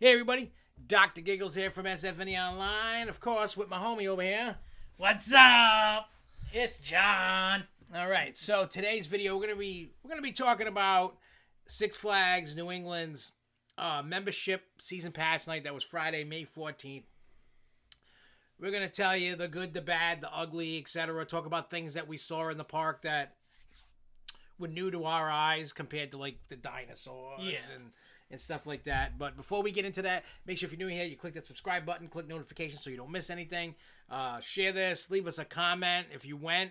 Hey everybody, Dr. Giggles here from SFNEOnline, of course, with my homie over here. What's up? It's John. All right, so today's video we're gonna be talking about Six Flags New England's membership season pass night that was Friday, May 14th. We're gonna tell you the good, the bad, the ugly, etc. Talk about things that we saw in the park that were new to our eyes compared to like the dinosaurs and stuff like that. But before we get into that, make sure if you're new here, you click that subscribe button, click notifications so you don't miss anything. Share this, leave us a comment if you went.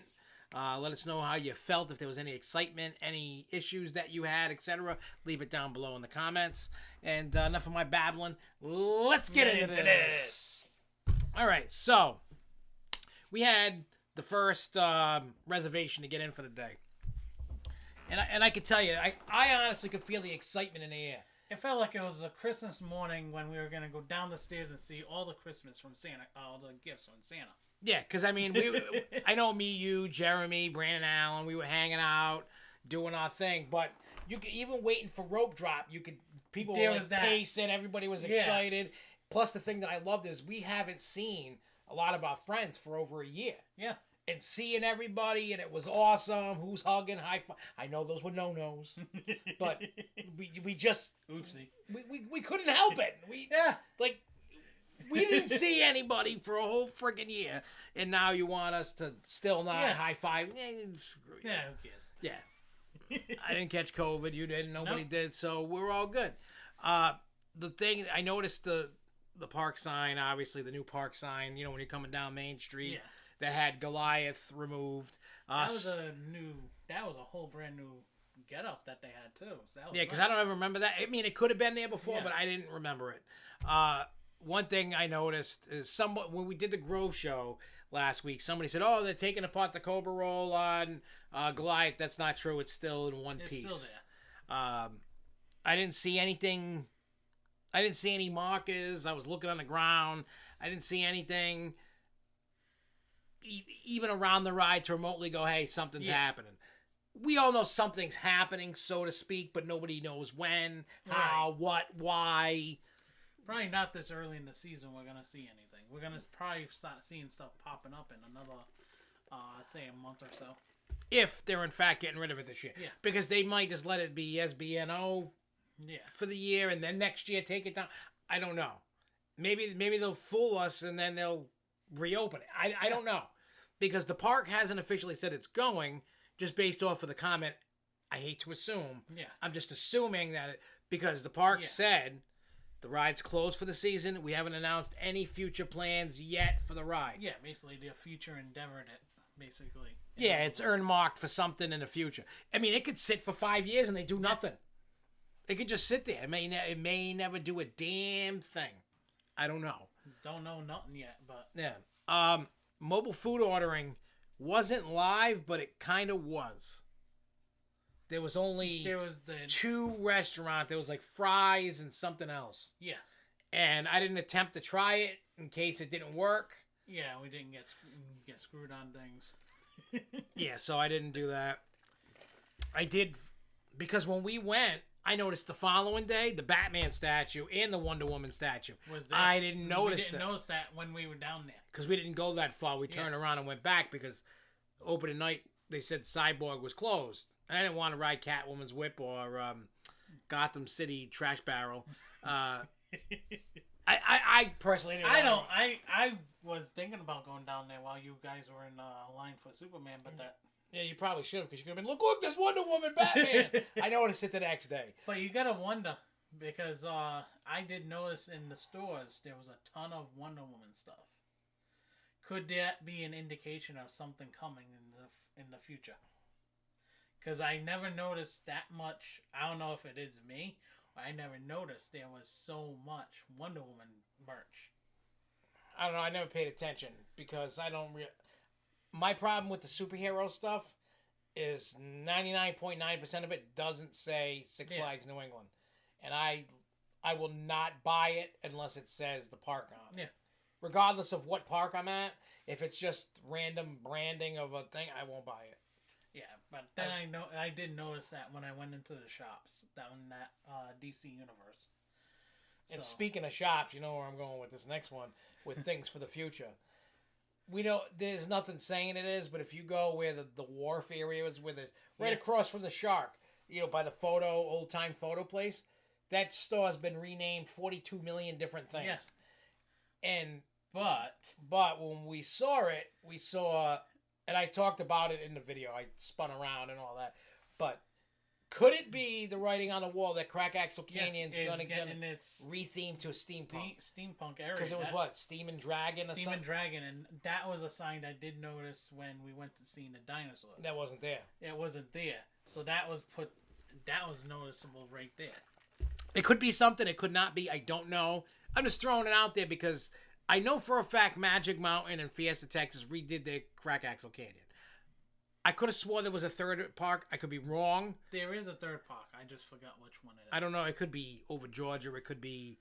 Let us know how you felt, if there was any excitement, any issues that you had, etc. Leave it down below in the comments. And enough of my babbling. Let's get into this. All right, so we had the first reservation to get in for the day. And I could tell you, I honestly could feel the excitement in the air. It felt like it was a Christmas morning when we were going to go down the stairs and see all the Christmas from Santa, all the gifts from Santa. Yeah, because I mean, I know me, you, Jeremy, Brandon, Allen, we were hanging out, doing our thing. But you could, even waiting for rope drop, people were like pacing, everybody was excited. Plus, the thing that I loved is we haven't seen a lot of our friends for over a year. Yeah. And seeing everybody, and it was awesome. Who's hugging, high five. I know those were no-nos, but we just oopsie. We couldn't help it. We didn't see anybody for a whole freaking year, and now you want us to still not high five? Screw you. Yeah, who cares? Yeah. I didn't catch COVID. You didn't. Nobody did. So we're all good. The thing I noticed the park sign, obviously the new park sign. You know when you're coming down Main Street. Yeah. That had Goliath removed. That was a whole brand new getup that they had too. So yeah, because I don't ever remember that. I mean, it could have been there before, but I didn't remember it. One thing I noticed is when we did the Grove show last week, somebody said, "Oh, they're taking apart the Cobra roll on Goliath." That's not true. It's still in one piece. It's still there. I didn't see anything. I didn't see any markers. I was looking on the ground. I didn't see anything. Even around the ride to remotely go, hey, something's happening. We all know something's happening, so to speak, but nobody knows when, how, what, why. Probably not this early in the season we're going to see anything. We're going to probably start seeing stuff popping up in another, say, a month or so. If they're, in fact, getting rid of it this year. Yeah. Because they might just let it be SBNO for the year, and then next year take it down. I don't know. Maybe they'll fool us, and then they'll reopen it. I don't know. Because the park hasn't officially said it's going, just based off of the comment. I hate to assume. Yeah. I'm just assuming that because the park said the ride's closed for the season. We haven't announced any future plans yet for the ride. Yeah, basically the future endeavor basically. Yeah, it's earmarked for something in the future. I mean, it could sit for 5 years and they do nothing. It could just sit there. It may never do a damn thing. I don't know. Don't know nothing yet, but yeah. Mobile food ordering wasn't live, but it kind of was. There was the 2 restaurants. There was like fries and something else. Yeah. And I didn't attempt to try it in case it didn't work. Yeah, we didn't get screwed on things. Yeah, so I didn't do that. I did, because when we went, I noticed the following day, the Batman statue and the Wonder Woman statue. I didn't notice that. We didn't notice that when we were down there. Because we didn't go that far. We turned around and went back because opening night, they said Cyborg was closed. I didn't want to ride Catwoman's whip or Gotham City trash barrel. I personally didn't I was thinking about going down there while you guys were in line for Superman, but that... Yeah, you probably should have, because you could have been, look, there's Wonder Woman, Batman. I noticed it the next day. But you gotta wonder, because I did notice in the stores there was a ton of Wonder Woman stuff. Could that be an indication of something coming in the future? Because I never noticed that much. I don't know if it is me, but I never noticed there was so much Wonder Woman merch. I don't know. I never paid attention because I don't. My problem with the superhero stuff is 99.9% of it doesn't say Six Flags New England, and I will not buy it unless it says the park on it. Yeah. Regardless of what park I'm at, if it's just random branding of a thing, I won't buy it. Yeah, but then I did notice that when I went into the shops down in that DC universe. And So, speaking of shops, you know where I'm going with this next one, with things for the future. We know there's nothing saying it is, but if you go where the wharf area is, where the right across from the Shark, by the old time photo place, that store has been renamed 42 million different things. Yes. And but when we saw it, and I talked about it in the video. I spun around and all that, but. Could it be the writing on the wall that Crack Axle Canyon's going to get rethemed to a steampunk? Steampunk area. Because it was Steam and Dragon or something? Steam and Dragon, and that was a sign I did notice when we went to see the dinosaurs. That wasn't there. It wasn't there. So that was noticeable right there. It could be something, it could not be, I don't know. I'm just throwing it out there because I know for a fact Magic Mountain and Fiesta, Texas redid their Crack Axle Canyon. I could have swore there was a third park. I could be wrong. There is a third park. I just forgot which one it is. I don't know. It could be over Georgia. It could be...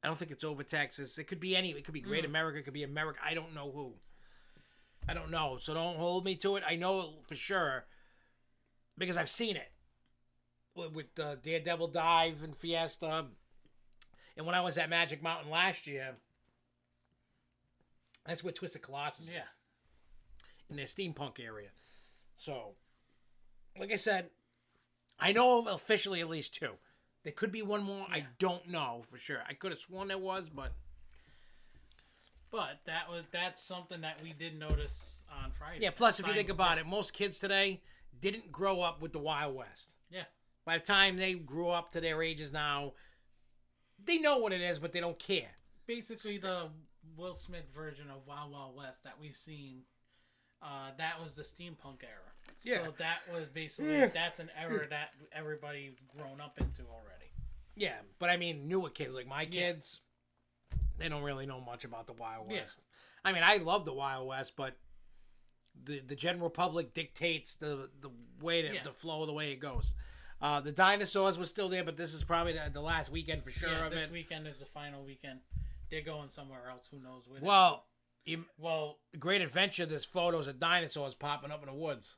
I don't think it's over Texas. It could be any... It could be Great America. It could be America. I don't know who. I don't know. So don't hold me to it. I know for sure because I've seen it. With Daredevil Dive and Fiesta. And when I was at Magic Mountain last year, that's where Twisted Colossus is. In their steampunk area. So, like I said, I know officially at least 2. There could be one more. I don't know for sure. I could have sworn there was, but that's something that we did notice on Friday. Yeah, plus if you think about it, most kids today didn't grow up with the Wild West. Yeah. By the time they grew up to their ages now, they know what it is, but they don't care. Basically the Will Smith version of Wild Wild West that we've seen. That was the steampunk era. Yeah. So that was basically, that's an era that everybody's grown up into already. Yeah, but I mean, newer kids, like my kids, they don't really know much about the Wild West. I mean, I love the Wild West, but the general public dictates the way the flow of the way it goes. The dinosaurs were still there, but this is probably the last weekend for sure of it. This weekend is the final weekend. They're going somewhere else. Who knows where? Well, Great Adventure, there's photos of dinosaurs popping up in the woods.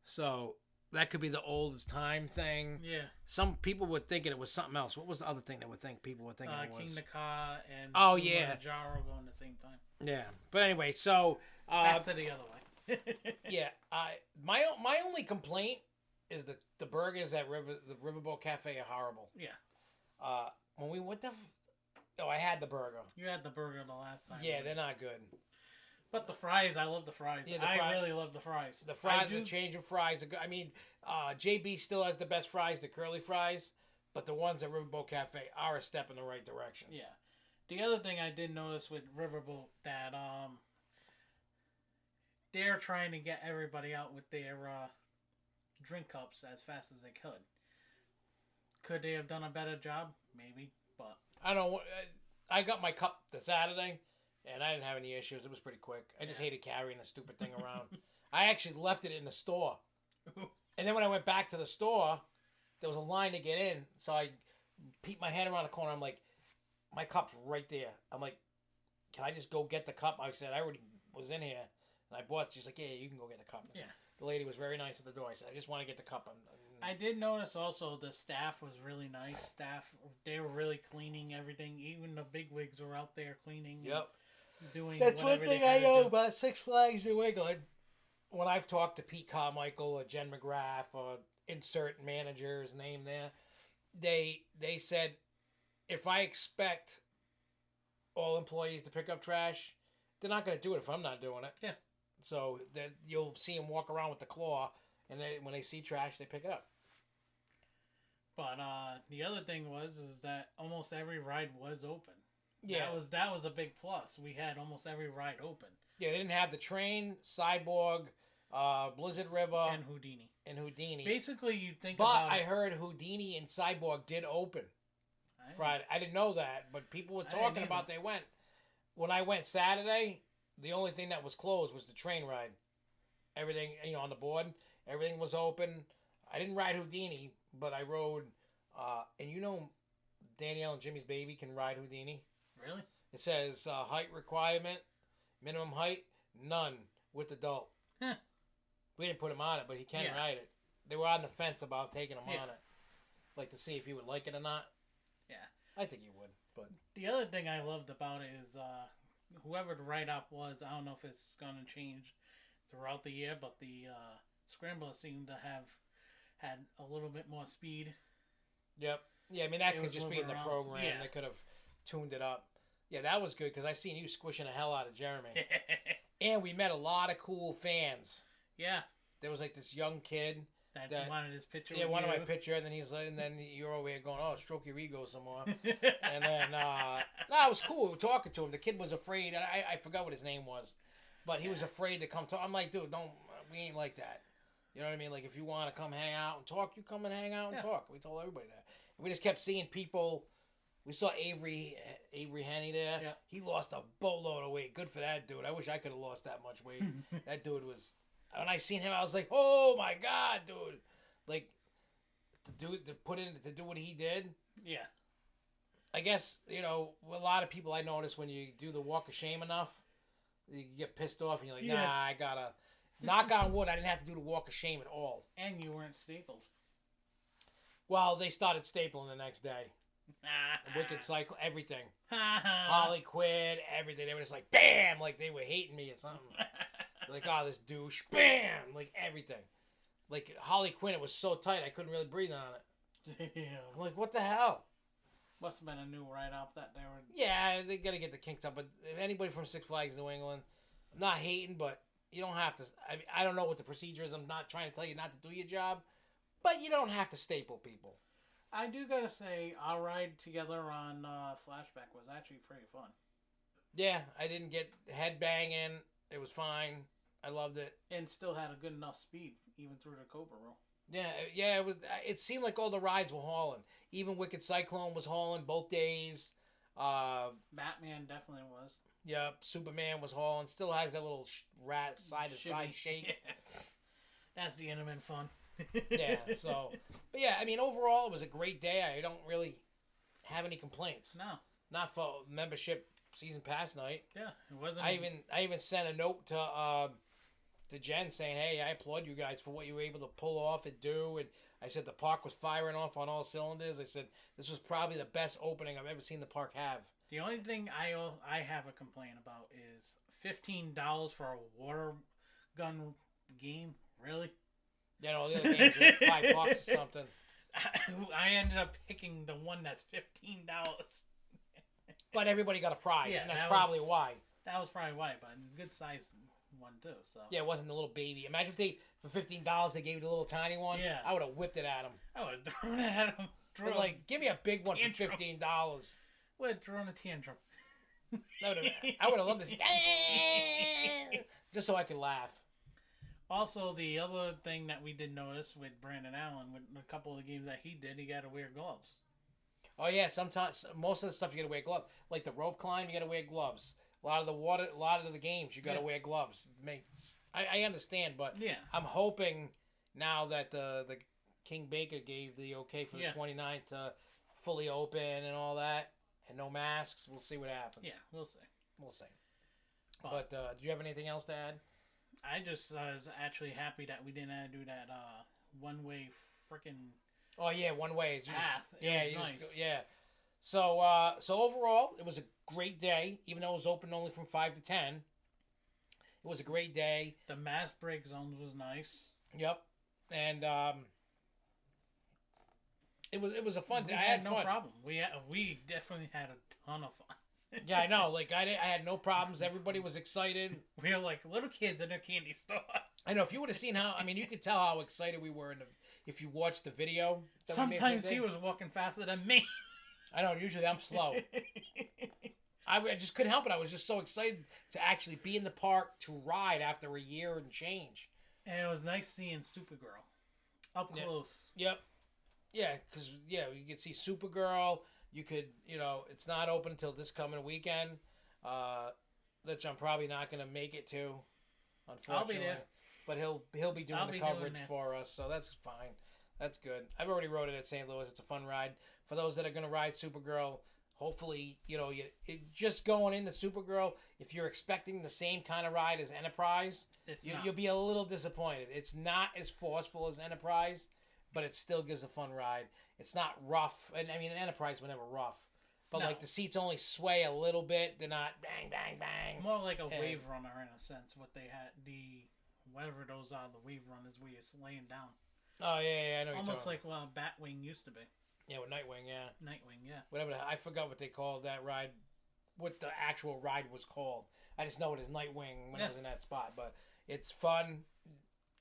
So that could be the oldest time thing. Yeah. Some people were thinking it was something else. What was the other thing that people were thinking it was? King Naka and Jaro going at the same time. Yeah. But anyway, so back to the other way. Yeah. My only complaint is that the burgers at the Riverboat Cafe are horrible. Yeah. I had the burger. You had the burger the last time. Yeah, they're not good. But the fries, I love the fries. Yeah, I really love the fries. The fries, the change of fries are good. I mean, JB still has the best fries, the curly fries, but the ones at Riverboat Cafe are a step in the right direction. Yeah. The other thing I did notice with Riverboat that they're trying to get everybody out with their drink cups as fast as they could. Could they have done a better job? Maybe, but I don't know. I got my cup the Saturday, and I didn't have any issues. It was pretty quick. I just hated carrying the stupid thing around. I actually left it in the store. And then when I went back to the store, there was a line to get in. So I peeked my head around the corner. I'm like, my cup's right there. I'm like, can I just go get the cup? I said, I already was in here. And I bought. She's like, yeah, you can go get the cup. Yeah. The lady was very nice at the door. I said, I just want to get the cup. I did notice also the staff was really nice. They were really cleaning everything. Even the bigwigs were out there cleaning. Yep. Doing That's one thing I know about Six Flags New England. When I've talked to Pete Carmichael or Jen McGrath or insert manager's name there, they said, if I expect all employees to pick up trash, they're not going to do it if I'm not doing it. Yeah. So that you'll see them walk around with the claw, and when they see trash, they pick it up. But the other thing is that almost every ride was open. Yeah, that was a big plus. We had almost every ride open. Yeah, they didn't have the train, Cyborg, Blizzard River, and Houdini. Basically, you think about it. But I heard Houdini and Cyborg did open Friday. I didn't know that, but people were talking about they went. When I went Saturday, the only thing that was closed was the train ride. Everything, on the board, everything was open. I didn't ride Houdini, but I rode, and Danielle and Jimmy's baby can ride Houdini. Really? It says height requirement, minimum height, none with adult. Huh. We didn't put him on it, but he can ride it. They were on the fence about taking him on it. Like to see if he would like it or not. Yeah. I think he would. But the other thing I loved about it is whoever the write-up was, I don't know if it's going to change throughout the year, but the scramblers seem to have had a little bit more speed. Yep. Yeah, I mean, that It could was just be in the moving around. program. Yeah. They could have tuned it up. Yeah, that was good because I seen you squishing the hell out of Jeremy. And we met a lot of cool fans. Yeah. There was like this young kid that wanted his picture. Yeah, with wanted you. my picture, and then he's like, and then you're over here going, "Oh, stroke your ego some more." And then, no, it was cool. We were talking to him. The kid was afraid. And I forgot what his name was, but he was afraid to come talk. I'm like, dude, don't. We ain't like that. You know what I mean? Like, if you want to come hang out and talk, you come and hang out and talk. We told everybody that. And we just kept seeing people. We saw Avery Henney there. Yeah. He lost a boatload of weight. Good for that dude. I wish I could have lost that much weight. That dude was. When I seen him, I was like, "Oh my god, dude!" Like, to do what he did. Yeah. I guess, you know, a lot of people I notice when you do the walk of shame enough, you get pissed off and you're like, nah, I gotta knock on wood. I didn't have to do the walk of shame at all. And you weren't stapled. Well, they started stapling the next day. The Wicked Cycle, everything. Holly Quinn, everything. They were just like, bam, like they were hating me or something. Like, oh, this douche, bam, like everything. Like Holly Quinn, it was so tight I couldn't really breathe on it. Damn. I'm like, what the hell? Must have been a new write-up that they were... Yeah, they got to get the kinks up. But if anybody from Six Flags New England, I'm not hating, but you don't have to... I don't know what the procedure is. I'm not trying to tell you not to do your job, but you don't have to staple people. I do got to say, our ride together on Flashback was actually pretty fun. Yeah, I didn't get head banging. It was fine. I loved it. And still had a good enough speed, even through the Cobra roll. Yeah, it was. It seemed like all the rides were hauling. Even Wicked Cyclone was hauling both days. Batman definitely was. Yep, Superman was hauling. Still has that little rat side-to-side shake. Yeah. That's the intimate fun. Yeah, so... But yeah, I mean, overall, it was a great day. I don't really have any complaints. No. Not for membership season pass night. Yeah, it wasn't... I even sent a note to Jen saying, hey, I applaud you guys for what you were able to pull off and do. And I said the park was firing off on all cylinders. I said this was probably the best opening I've ever seen the park have. The only thing I have a complaint about is $15 for a water gun game. Really? You know, the other games are like $5 or something. I ended up picking the one that's $15. But everybody got a prize, Yeah, and that's probably why. That was probably why, but a good sized one too. So yeah, it wasn't the little baby. Imagine if they for $15 they gave you the little tiny one. Yeah, I would have whipped it at him. I would have thrown it at him. But like, give me a big one for $15. Would have thrown a tantrum. I would have loved to see just so I could laugh. Also, the other thing that we did notice with Brandon Allen, with a couple of the games that he did, he got to wear gloves. Oh yeah, sometimes most of the stuff you got to wear gloves. Like the rope climb, you got to wear gloves. A lot of the games you got to wear gloves. I understand, but yeah, I'm hoping now that the King Baker gave the okay for the 29th to fully open and all that, and no masks. We'll see what happens. Yeah, we'll see. We'll see. But do you have anything else to add? I just was actually happy that we didn't have to do that one-way freaking. Oh yeah, one way. Path. Yeah. So overall, it was a great day. Even though it was open only from 5 to 10, it was a great day. The mass break zones was nice. Yep, and it was a fun day. I had had no fun. problem. We definitely had a ton of fun. Yeah, I know. Like I had no problems. Everybody was excited. We were like little kids in a candy store. I know. If you would have seen you could tell how excited we were if you watched the video. Sometimes he was walking faster than me. I know. Usually I'm slow. I just couldn't help it. I was just so excited to actually be in the park to ride after a year and change. And it was nice seeing Supergirl up close. Yep. Yeah, because you could see Supergirl. You could, it's not open until this coming weekend, which I'm probably not going to make it to, unfortunately. I'll be there. But he'll be doing the coverage for us, so that's fine. That's good. I've already rode it at St. Louis. It's a fun ride. For those that are going to ride Supergirl, hopefully, just going into Supergirl, if you're expecting the same kind of ride as Enterprise, you'll be a little disappointed. It's not as forceful as Enterprise, but it still gives a fun ride. It's not rough, and I mean, an Enterprise were never rough, but No. like the seats only sway a little bit. They're not bang, bang, bang. More like a wave runner in a sense. What they had, whatever those are, the wave runners where you're laying down. Oh yeah, I know. Almost like what a Batwing used to be. Yeah, with Nightwing, yeah. Nightwing, yeah. Whatever. I forgot what they called that ride. What the actual ride was called. I just know it is Nightwing when I was in that spot. But it's fun.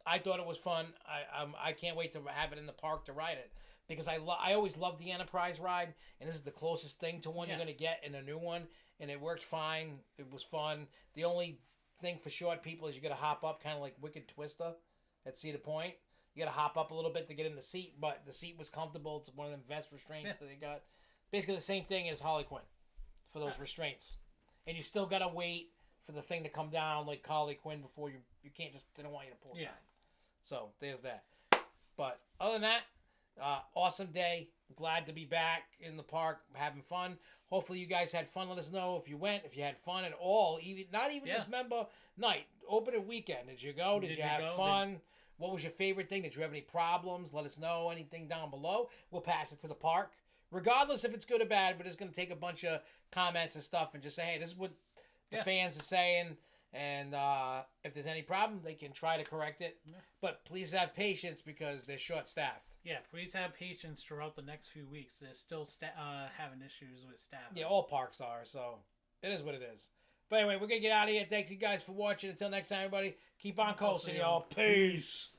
I thought it was fun. I can't wait to have it in the park to ride it because I always loved the Enterprise ride, and this is the closest thing to one you're gonna get in a new one, and it worked fine. It was fun. The only thing for short people is you gotta hop up, kind of like Wicked Twister at Cedar Point. You gotta hop up a little bit to get in the seat, but the seat was comfortable. It's one of them vest restraints that they got. Basically the same thing as Harley Quinn for those restraints. And you still gotta wait for the thing to come down like Harley Quinn before you can't just, they don't want you to pull it down. So there's that. But other than that, awesome day. Glad to be back in the park having fun. Hopefully you guys had fun. Let us know if you went, if you had fun at all. Even not even just member night, opening weekend. Did you go? Did you have fun? What was your favorite thing? Did you have any problems? Let us know. Anything down below. We'll pass it to the park. Regardless if it's good or bad, we're just going to take a bunch of comments and stuff and just say, hey, this is what the fans are saying. And if there's any problem, they can try to correct it. Yeah. But please have patience because they're short-staffed. Yeah, please have patience throughout the next few weeks. They're still having issues with staff. Yeah, all parks are, so it is what it is. But anyway, we're going to get out of here. Thank you guys for watching. Until next time, everybody, keep on coasting, y'all. Peace.